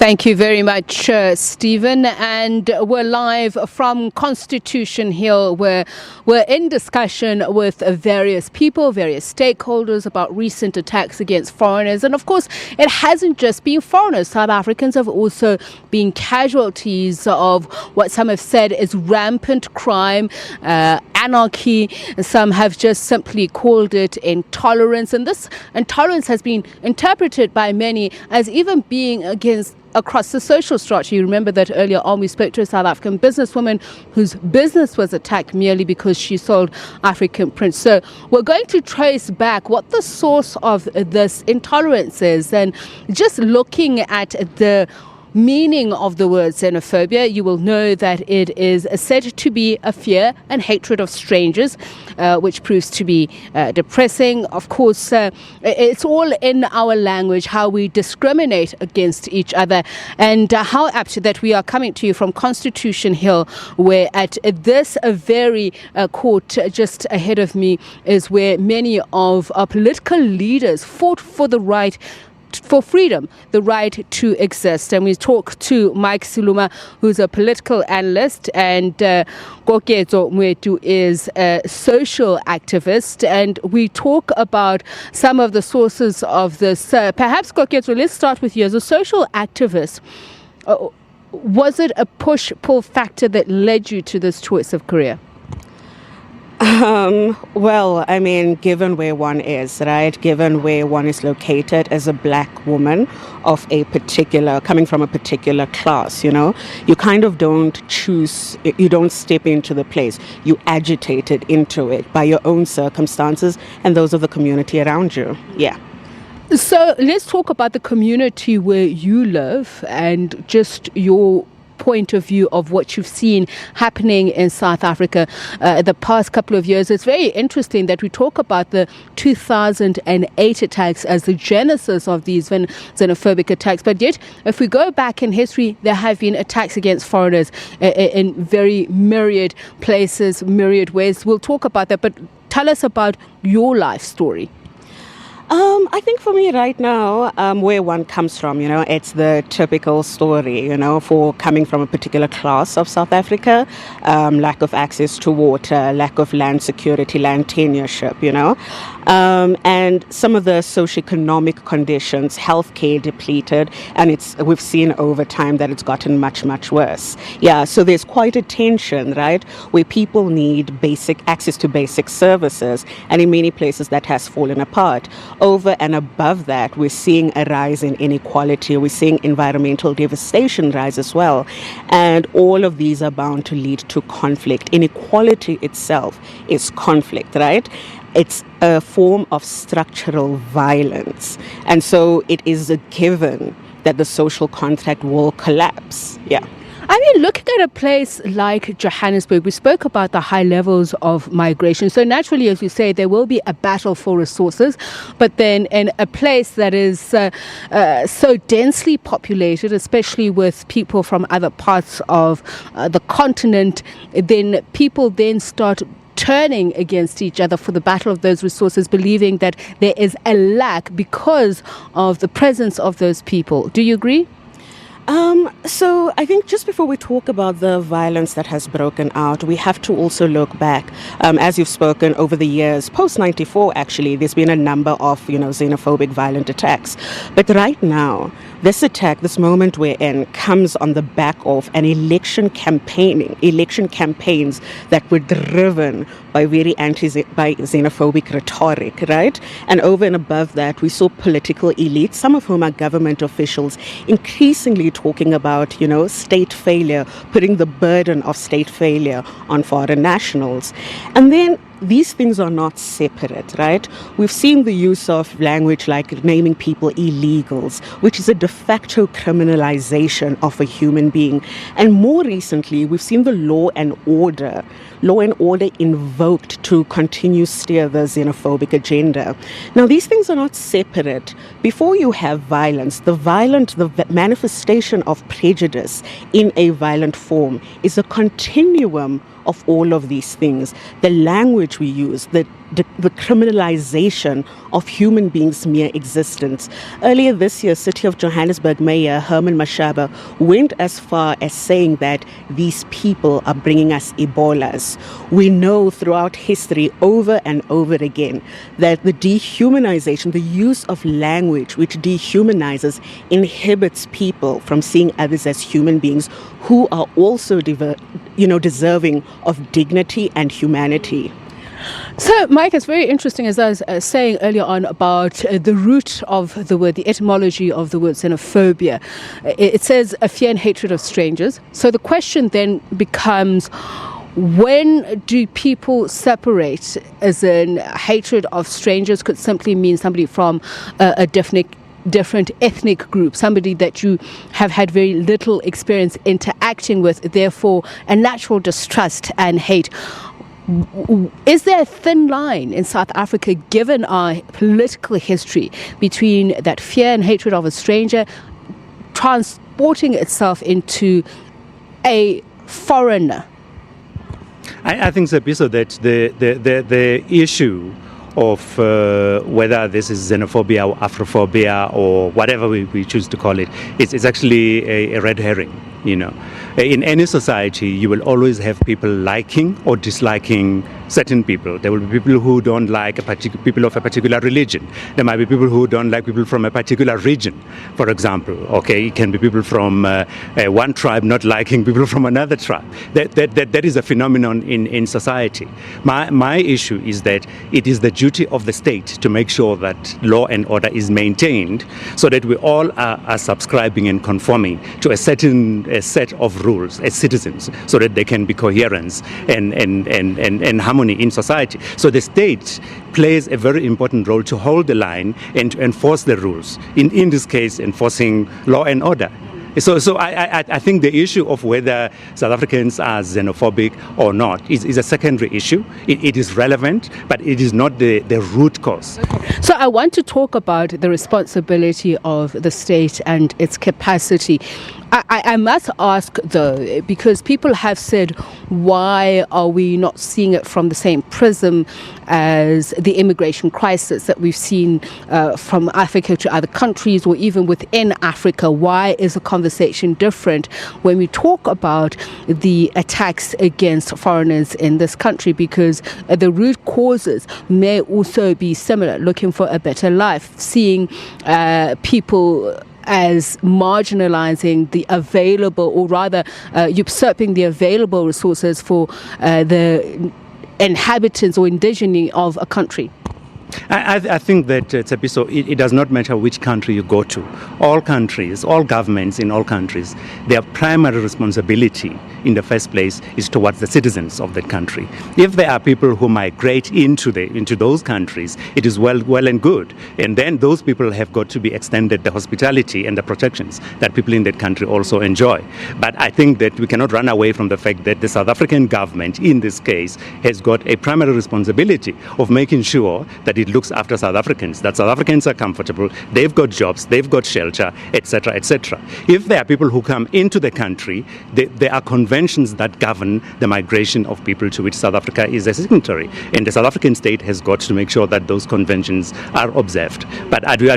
Thank you very much, Stephen. And we're live from Constitution Hill, where we're in discussion with various people, various stakeholders about recent attacks against foreigners. And of course, it hasn't just been foreigners. South Africans have also been casualties of what some have said is rampant crime, anarchy. Some have just simply called it intolerance. And this intolerance has been interpreted by many as even being across the social structure. You remember that earlier on we spoke to a South African businesswoman whose business was attacked merely because she sold African prints. So we're going to trace back what the source of this intolerance is, and just looking at the meaning of the word xenophobia, you will know that it is said to be a fear and hatred of strangers, which proves to be depressing. Of course, it's all in our language, how we discriminate against each other, and how apt that we are coming to you from Constitution Hill, where at this very court just ahead of me is where many of our political leaders fought for the right for freedom, the right to exist. And we talk to Mike Siluma, who's a political analyst, and Koketso Mwetu is a social activist. And we talk about some of the sources of this. Perhaps, Koketso, let's start with you. As a social activist, was it a push-pull factor that led you to this choice of career? Well, I mean, given where one is, right? Given where one is located as a black woman of coming from a particular class, you kind of don't choose, you don't step into the place. You agitated into it by your own circumstances and those of the community around you. Yeah. So let's talk about the community where you live and just your point of view of what you've seen happening in South Africa the past couple of years. It's very interesting that we talk about the 2008 attacks as the genesis of these xenophobic attacks, but yet if we go back in history, there have been attacks against foreigners in very myriad places, myriad ways. We'll talk about that, but tell us about your life story. I think for me right now, where one comes from, it's the typical story, for coming from a particular class of South Africa, lack of access to water, lack of land security, land tenureship, and some of the socioeconomic conditions, healthcare depleted, and we've seen over time that it's gotten much, much worse. Yeah, so there's quite a tension, right, where people need basic access to basic services, and in many places that has fallen apart. Over and above that, we're seeing a rise in inequality. We're seeing environmental devastation rise as well. And all of these are bound to lead to conflict. Inequality itself is conflict, right? It's a form of structural violence. And so it is a given that the social contract will collapse. Yeah. I mean, looking at a place like Johannesburg, we spoke about the high levels of migration. So naturally, as you say, there will be a battle for resources. But then in a place that is so densely populated, especially with people from other parts of the continent, then people then start turning against each other for the battle of those resources, believing that there is a lack because of the presence of those people. Do you agree? So I think just before we talk about the violence that has broken out, we have to also look back. As you've spoken over the years, post-94 actually, there's been a number of, xenophobic violent attacks. But right now, this attack, this moment we're in, comes on the back of an election campaigns that were driven by very xenophobic rhetoric, right? And over and above that, we saw political elites, some of whom are government officials, increasingly talking about, state failure, putting the burden of state failure on foreign nationals. And then these things are not separate, right? We've seen the use of language like naming people illegals, which is a de facto criminalization of a human being. And more recently, we've seen the law and order invoked to continue steer the xenophobic agenda. Now, these things are not separate. Before you have violence, the manifestation of prejudice in a violent form is a continuum of all of these things. The language we use, the the criminalization of human beings' mere existence. Earlier this year, City of Johannesburg Mayor Herman Mashaba went as far as saying that these people are bringing us Ebolas. We know throughout history over and over again that the dehumanization, the use of language which dehumanizes, inhibits people from seeing others as human beings who are also deserving of dignity and humanity. So, Mike, it's very interesting, as I was saying earlier on, about the root of the word, the etymology of the word xenophobia. It says a fear and hatred of strangers. So the question then becomes, when do people separate, as in hatred of strangers could simply mean somebody from a different ethnic group, somebody that you have had very little experience interacting with, therefore a natural distrust and hate. Is there a thin line in South Africa, given our political history, between that fear and hatred of a stranger transporting itself into a foreigner? I think, Tsepiso, that the issue of whether this is xenophobia or Afrophobia or whatever we choose to call it, it's actually a red herring. In any society, you will always have people liking or disliking certain people. There will be people who don't like people of a particular religion. There might be people who don't like people from a particular region, for example. Okay, it can be people from one tribe not liking people from another tribe. That is a phenomenon in society. My issue is that it is the duty of the state to make sure that law and order is maintained, so that we all are subscribing and conforming to a certain set of rules as citizens, so that there can be coherence and harmony in society. So the state plays a very important role to hold the line and to enforce the rules. In this case, enforcing law and order. So I think the issue of whether South Africans are xenophobic or not is a secondary issue. It is relevant, but it is not the root cause. Okay. So I want to talk about the responsibility of the state and its capacity. I must ask, though, because people have said, why are we not seeing it from the same prism as the immigration crisis that we've seen from Africa to other countries, or even within Africa? Why is the conversation different when we talk about the attacks against foreigners in this country? Because the root causes may also be similar: looking for a better life, seeing people as marginalizing the available, or rather usurping the available resources for the inhabitants or indigenes of a country. I think that, Tsepiso, it does not matter which country you go to. All countries, all governments in all countries, their primary responsibility in the first place is towards the citizens of that country. If there are people who migrate into those countries, it is well and good. And then those people have got to be extended the hospitality and the protections that people in that country also enjoy. But I think that we cannot run away from the fact that the South African government, in this case, has got a primary responsibility of making sure that it looks after South Africans, that South Africans are comfortable, they've got jobs, they've got shelter, etc., etc. If there are people who come into the country, there are conventions that govern the migration of people to which South Africa is a signatory, and the South African state has got to make sure that those conventions are observed. But there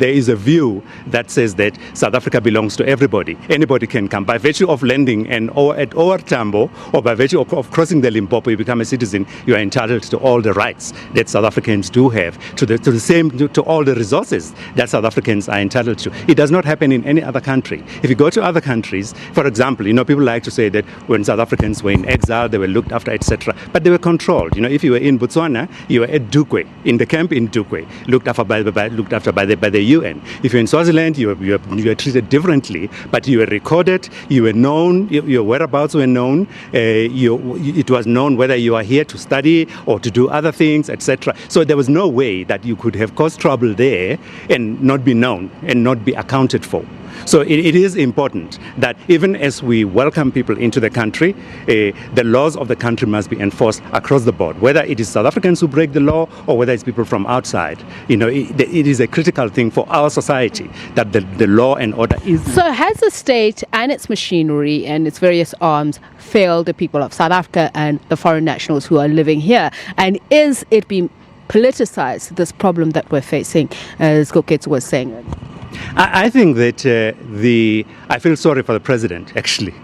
is a view that says that South Africa belongs to everybody. Anybody can come. By virtue of landing or at OR Tambo, or by virtue of crossing the Limpopo, you become a citizen, you are entitled to all the rights that South Africans do have, to all the resources that South Africans are entitled to. It does not happen in any other country. If you go to other countries, for example, people like to say that when South Africans were in exile, they were looked after, etc., but they were controlled. If you were in Botswana, you were at Dukwe, in the camp in Dukwe, looked after by the UN. If you're in Swaziland, you were treated differently, but you were recorded, you were known, your whereabouts were known, it was known whether you are here to study or to do other things, etc. So there was no way that you could have caused trouble there and not be known and not be accounted for. So it is important that even as we welcome people into the country, the laws of the country must be enforced across the board, whether it is South Africans who break the law or whether it's people from outside. It is a critical thing for our society that the law and order is. So has the state and its machinery and its various arms failed the people of South Africa and the foreign nationals who are living here? And is it being politicized, this problem that we're facing, as Koketsu was saying? I think that I feel sorry for the president, actually,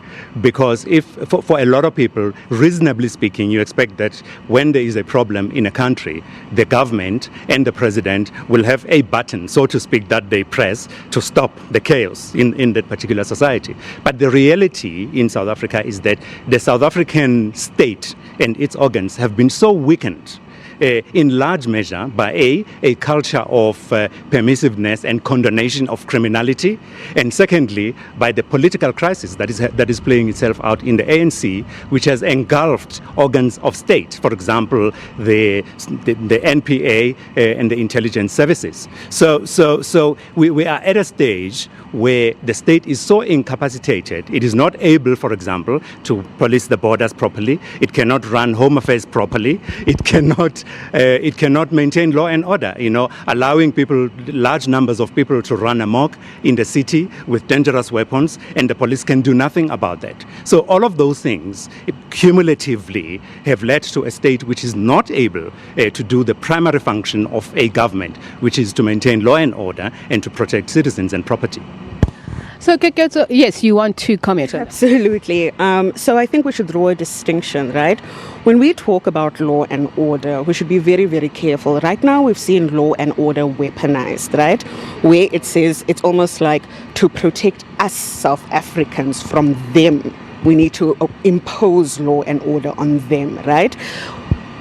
because for a lot of people, reasonably speaking, you expect that when there is a problem in a country, the government and the president will have a button, so to speak, that they press to stop the chaos in that particular society. But the reality in South Africa is that the South African state and its organs have been so weakened in large measure by a culture of permissiveness and condonation of criminality, and secondly by the political crisis that is playing itself out in the ANC, which has engulfed organs of state, for example the NPA and the intelligence services. So we are at a stage where the state is so incapacitated, it is not able, for example, to police the borders properly, it cannot run home affairs properly, it cannot maintain law and order, allowing large numbers of people to run amok in the city with dangerous weapons, and the police can do nothing about that. So all of those things cumulatively have led to a state which is not able to do the primary function of a government, which is to maintain law and order and to protect citizens and property. So, Koketsu, yes, you want to comment on that? Absolutely. So I think we should draw a distinction, right? When we talk about law and order, we should be very, very careful. Right now, we've seen law and order weaponized, right? Where it says it's almost like to protect us South Africans from them, we need to impose law and order on them, right?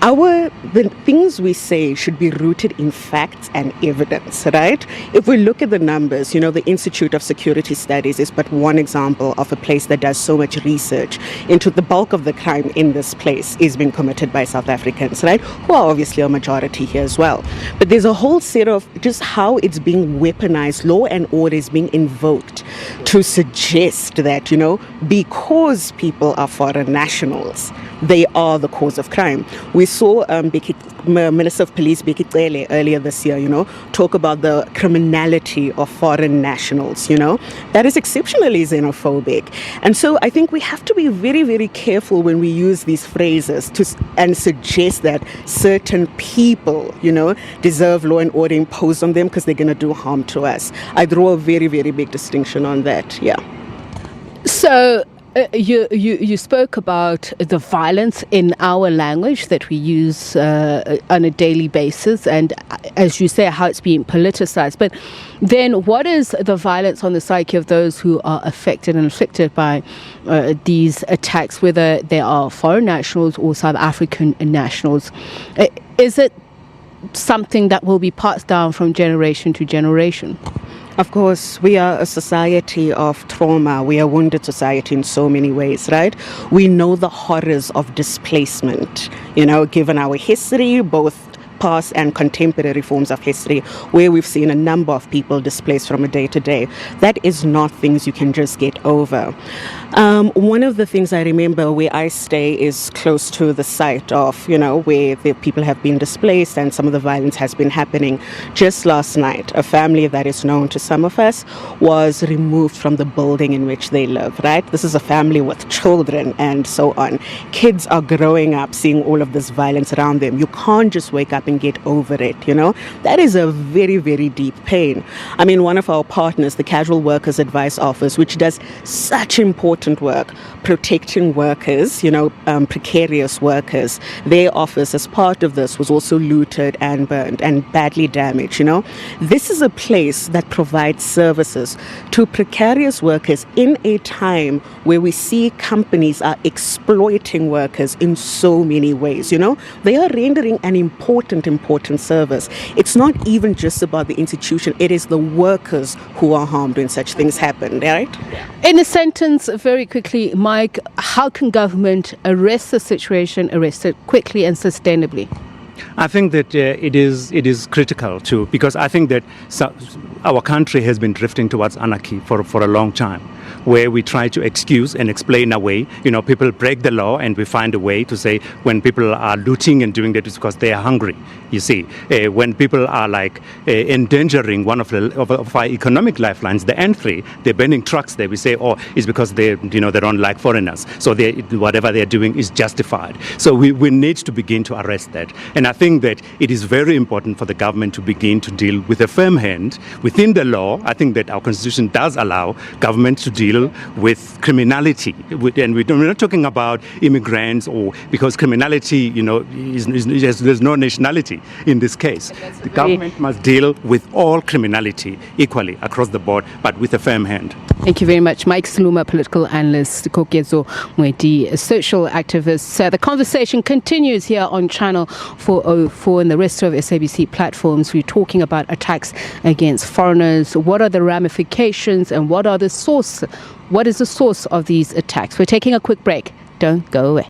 The things we say should be rooted in facts and evidence, right? If we look at the numbers, the Institute of Security Studies is but one example of a place that does so much research into the bulk of the crime in this place is being committed by South Africans, right? Who are obviously a majority here as well. But there's a whole set of just how it's being weaponized, law and order is being invoked to suggest that, because people are foreign nationals, they are the cause of crime. We saw Minister of Police Bheki Cele earlier this year, talk about the criminality of foreign nationals, That is exceptionally xenophobic. And so I think we have to be very, very careful when we use these phrases and suggest that certain people, deserve law and order imposed on them because they're going to do harm to us. I draw a very, very big distinction on that, yeah. So you spoke about the violence in our language that we use on a daily basis, and as you say, how it's being politicized. But then what is the violence on the psyche of those who are affected and inflicted by these attacks, whether they are foreign nationals or South African nationals? Is it something that will be passed down from generation to generation? Of course, we are a society of trauma. We are a wounded society in so many ways, right? We know the horrors of displacement, given our history, both past and contemporary forms of history, where we've seen a number of people displaced from a day to day. That is not things you can just get over. One of the things I remember where I stay is close to the site of, where the people have been displaced and some of the violence has been happening. Just last night, a family that is known to some of us was removed from the building in which they live, right? This is a family with children and so on. Kids are growing up seeing all of this violence around them. You can't just wake up and get over it, That is a very, very deep pain. I mean, one of our partners, the Casual Workers Advice Office, which does such important work protecting workers, precarious workers, their office as part of this was also looted and burned and badly damaged. This is a place that provides services to precarious workers in a time where we see companies are exploiting workers in so many ways. They are rendering an important service. It's not even just about the institution, it is the workers who are harmed when such things happen, right? In a sentence, very quickly, Mike, how can government arrest the situation, arrest it quickly and sustainably? I think that it is critical too, because I think that our country has been drifting towards anarchy for a long time, where we try to excuse and explain away. People break the law, and we find a way to say when people are looting and doing that, it's because they are hungry. You see, when people are like endangering one of our economic lifelines, the N3, they're burning trucks there. We say, oh, it's because they don't like foreigners, so whatever they're doing is justified. So we need to begin to arrest that. And I think that it is very important for the government to begin to deal with a firm hand within the law. I think that our constitution does allow government to deal with criminality. And we're not talking about immigrants, or because criminality, there's no nationality in this case. The government must deal with all criminality equally across the board, but with a firm hand. Thank you very much. Mike Siluma, political analyst, Kokezo Mwedi, social activist. The conversation continues here on Channel 404 and the rest of SABC platforms. We're talking about attacks against foreigners. What are the ramifications and what is the source of these attacks? We're taking a quick break. Don't go away.